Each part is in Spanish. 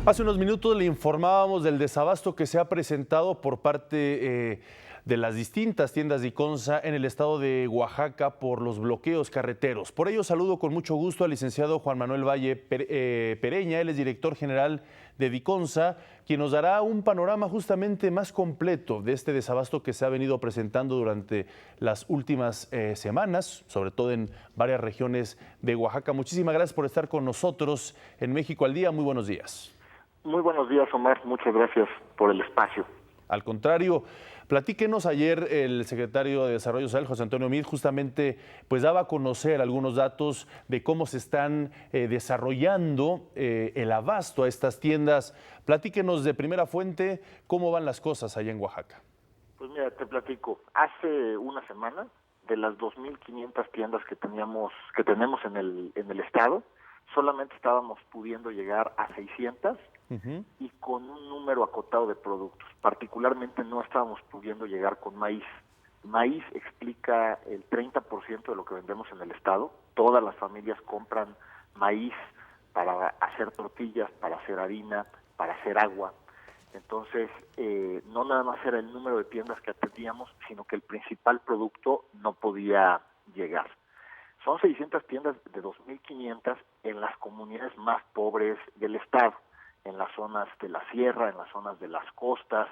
Hace unos minutos le informábamos del desabasto que se ha presentado por parte de las distintas tiendas de Iconza en el estado de Oaxaca por los bloqueos carreteros. Por ello saludo con mucho gusto al licenciado Juan Manuel Valle Pereña, él es director general de Diconsa, quien nos dará un panorama justamente más completo de este desabasto que se ha venido presentando durante las últimas semanas, sobre todo en varias regiones de Oaxaca. Muchísimas gracias por estar con nosotros en México al Día. Muy buenos días. Muy buenos días, Omar. Muchas gracias por el espacio. Al contrario, platíquenos. Ayer el secretario de Desarrollo Social, José Antonio Meade, justamente pues daba a conocer algunos datos de cómo se están desarrollando el abasto a estas tiendas. Platíquenos de primera fuente cómo van las cosas allá en Oaxaca. Pues mira, te platico. Hace una semana, de las 2.500 tiendas que tenemos en el estado, solamente estábamos pudiendo llegar a 600 y con un número acotado de productos. Particularmente no estábamos pudiendo llegar con maíz. Maíz explica el 30% de lo que vendemos en el estado. Todas las familias compran maíz para hacer tortillas, para hacer harina, para hacer agua. Entonces, no nada más era el número de tiendas que atendíamos, sino que el principal producto no podía llegar. Son 600 tiendas de 2.500 en las comunidades más pobres del estado, en las zonas de la sierra, en las zonas de las costas,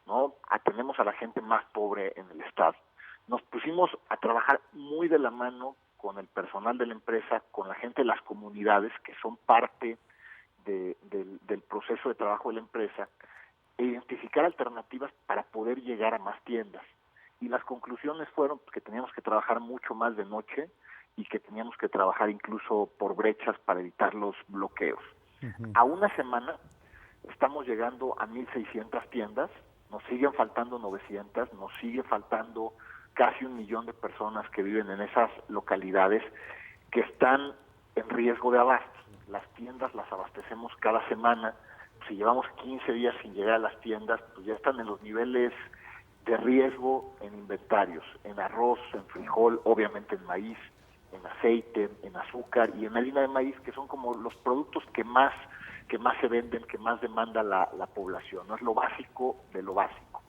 ¿no? Atendemos a la gente más pobre en el estado. Nos pusimos a trabajar muy de la mano con el personal de la empresa, con la gente de las comunidades que son parte del proceso de trabajo de la empresa, e identificar alternativas para poder llegar a más tiendas. Y las conclusiones fueron que teníamos que trabajar mucho más de noche y que teníamos que trabajar incluso por brechas para evitar los bloqueos. A una semana estamos llegando a 1.600 tiendas, nos siguen faltando 900, nos sigue faltando casi 1 millón de personas que viven en esas localidades que están en riesgo de abasto. Las tiendas las abastecemos cada semana. Si llevamos 15 días sin llegar a las tiendas, pues ya están en los niveles de riesgo en inventarios, en arroz, en frijol, obviamente en maíz, en aceite, en azúcar y en harina de maíz, que son como los productos que más se venden, que más demanda la población, no es lo básico de lo básico.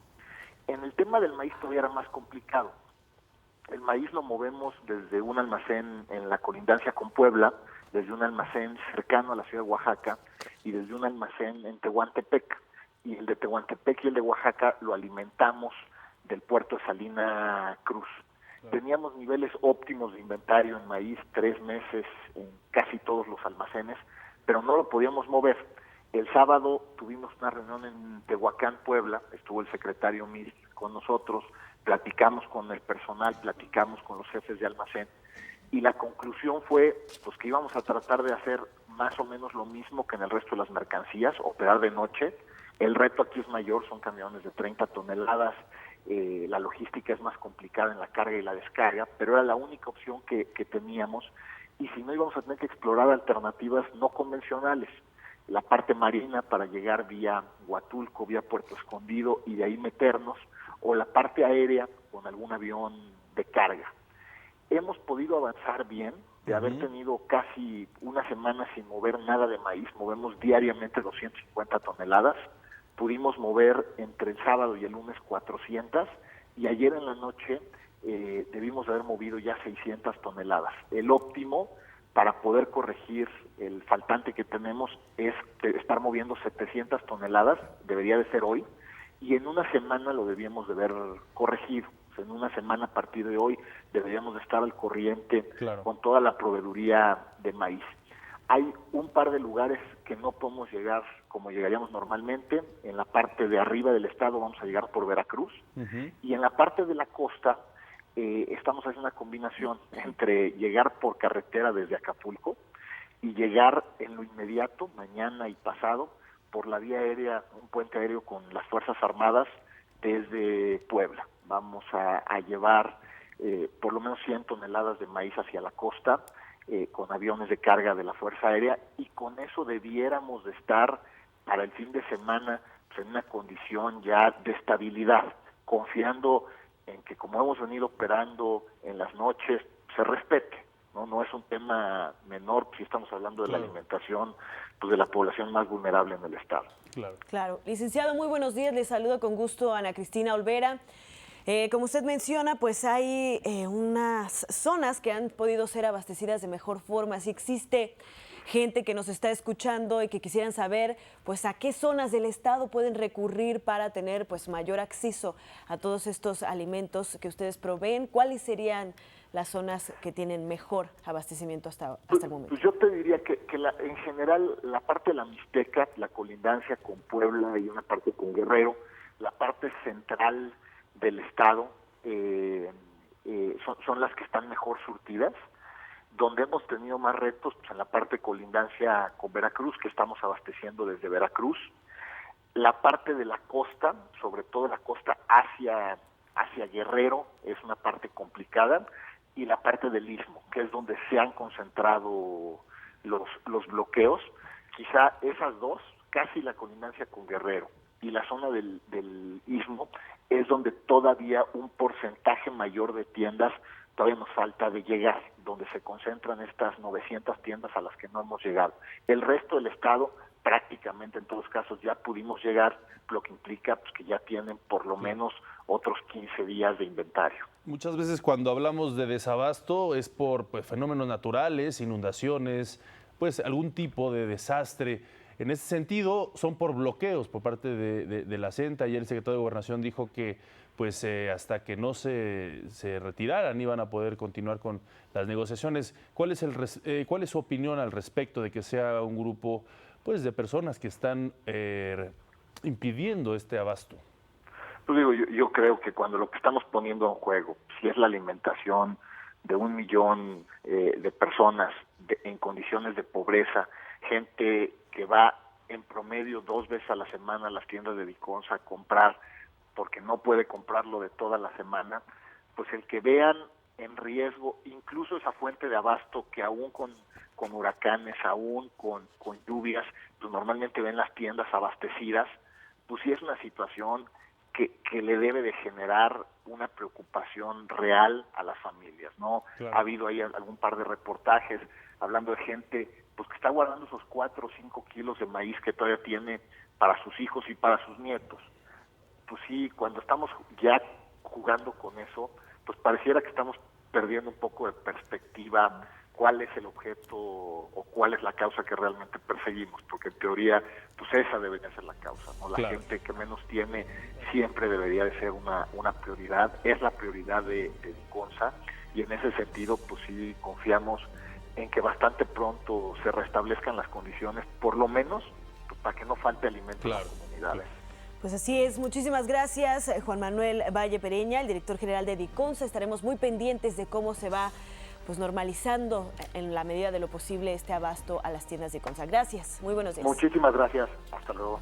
En el tema del maíz todavía era más complicado. El maíz lo movemos desde un almacén en la colindancia con Puebla, desde un almacén cercano a la ciudad de Oaxaca y desde un almacén en Tehuantepec. Y el de Tehuantepec y el de Oaxaca lo alimentamos del puerto de Salina Cruz. Teníamos niveles óptimos de inventario en maíz, 3 meses en casi todos los almacenes, pero no lo podíamos mover. El sábado tuvimos una reunión en Tehuacán, Puebla, estuvo el secretario Meade con nosotros, platicamos con el personal, platicamos con los jefes de almacén, y la conclusión fue pues que íbamos a tratar de hacer más o menos lo mismo que en el resto de las mercancías, operar de noche. El reto aquí es mayor, son camiones de 30 toneladas, la logística es más complicada en la carga y la descarga, pero era la única opción que teníamos, y si no íbamos a tener que explorar alternativas no convencionales, la parte marina para llegar vía Huatulco, vía Puerto Escondido y de ahí meternos, o la parte aérea con algún avión de carga. Hemos podido avanzar bien, de haber tenido casi una semana sin mover nada de maíz, movemos diariamente 250 toneladas, pudimos mover entre el sábado y el lunes 400, y ayer en la noche debimos haber movido ya 600 toneladas. El óptimo para poder corregir el faltante que tenemos es estar moviendo 700 toneladas, debería de ser hoy, y en una semana lo debíamos de haber corregido. En una semana a partir de hoy deberíamos de estar al corriente con toda la proveeduría de maíz. Hay un par de lugares que no podemos llegar como llegaríamos normalmente. En la parte de arriba del estado vamos a llegar por Veracruz, y en la parte de la costa estamos haciendo una combinación entre llegar por carretera desde Acapulco y llegar en lo inmediato, mañana y pasado, por la vía aérea, un puente aéreo con las Fuerzas Armadas desde Puebla. Vamos a llevar por lo menos 100 toneladas de maíz hacia la costa, con aviones de carga de la Fuerza Aérea, y con eso debiéramos de estar para el fin de semana pues, en una condición ya de estabilidad, confiando en que como hemos venido operando en las noches, se respete, No es un tema menor si estamos hablando de la alimentación pues de la población más vulnerable en el estado. Claro. Licenciado, muy buenos días. Le saludo con gusto a Ana Cristina Olvera. Como usted menciona, pues hay unas zonas que han podido ser abastecidas de mejor forma. Si existe gente que nos está escuchando y que quisieran saber pues a qué zonas del estado pueden recurrir para tener pues mayor acceso a todos estos alimentos que ustedes proveen, ¿cuáles serían las zonas que tienen mejor abastecimiento hasta el momento? Pues yo te diría que en general la parte de la Mixteca, la colindancia con Puebla y una parte con Guerrero, la parte central del estado son las que están mejor surtidas. Donde hemos tenido más retos, pues en la parte de colindancia con Veracruz, que estamos abasteciendo desde Veracruz. La parte de la costa, sobre todo la costa hacia Guerrero, es una parte complicada. Y la parte del Istmo, que es donde se han concentrado los bloqueos. Quizá esas dos, casi la colindancia con Guerrero y la zona del Istmo, es donde todavía un porcentaje mayor de tiendas todavía nos falta de llegar, donde se concentran estas 900 tiendas a las que no hemos llegado. El resto del estado, prácticamente en todos los casos, ya pudimos llegar, lo que implica pues, que ya tienen por lo menos otros 15 días de inventario. Muchas veces cuando hablamos de desabasto es por pues, fenómenos naturales, inundaciones, pues algún tipo de desastre. En ese sentido, son por bloqueos por parte de la CENTA. Ayer el secretario de Gobernación dijo que pues hasta que no se retiraran iban a poder continuar con las negociaciones. ¿Cuál es su opinión al respecto de que sea un grupo pues de personas que están impidiendo este abasto? Pues digo, yo creo que cuando lo que estamos poniendo en juego, si es la alimentación de 1 millón de personas en condiciones de pobreza, gente que va en promedio 2 veces a la semana a las tiendas de Diconsa a comprar porque no puede comprarlo de toda la semana, pues el que vean en riesgo incluso esa fuente de abasto que aún con huracanes, aún con lluvias, pues normalmente ven las tiendas abastecidas, pues sí es una situación que le debe de generar una preocupación real a las familias, ¿no? Claro. Ha habido ahí algún par de reportajes hablando de gente pues que está guardando esos 4 o 5 kilos de maíz que todavía tiene para sus hijos y para sus nietos. Pues sí, cuando estamos ya jugando con eso, pues pareciera que estamos perdiendo un poco de perspectiva cuál es el objeto o cuál es la causa que realmente perseguimos, porque en teoría, pues esa debería ser la causa, ¿no? La claro. Gente que menos tiene siempre debería de ser una prioridad, es la prioridad de Diconsa, y en ese sentido, pues sí confiamos en que bastante pronto se restablezcan las condiciones, por lo menos, pues, para que no falte alimento claro, en las comunidades. Claro. Pues así es, muchísimas gracias, Juan Manuel Valle Pereña, el director general de Diconsa. Estaremos muy pendientes de cómo se va pues normalizando en la medida de lo posible este abasto a las tiendas Diconsa. Gracias, muy buenos días. Muchísimas gracias, hasta luego.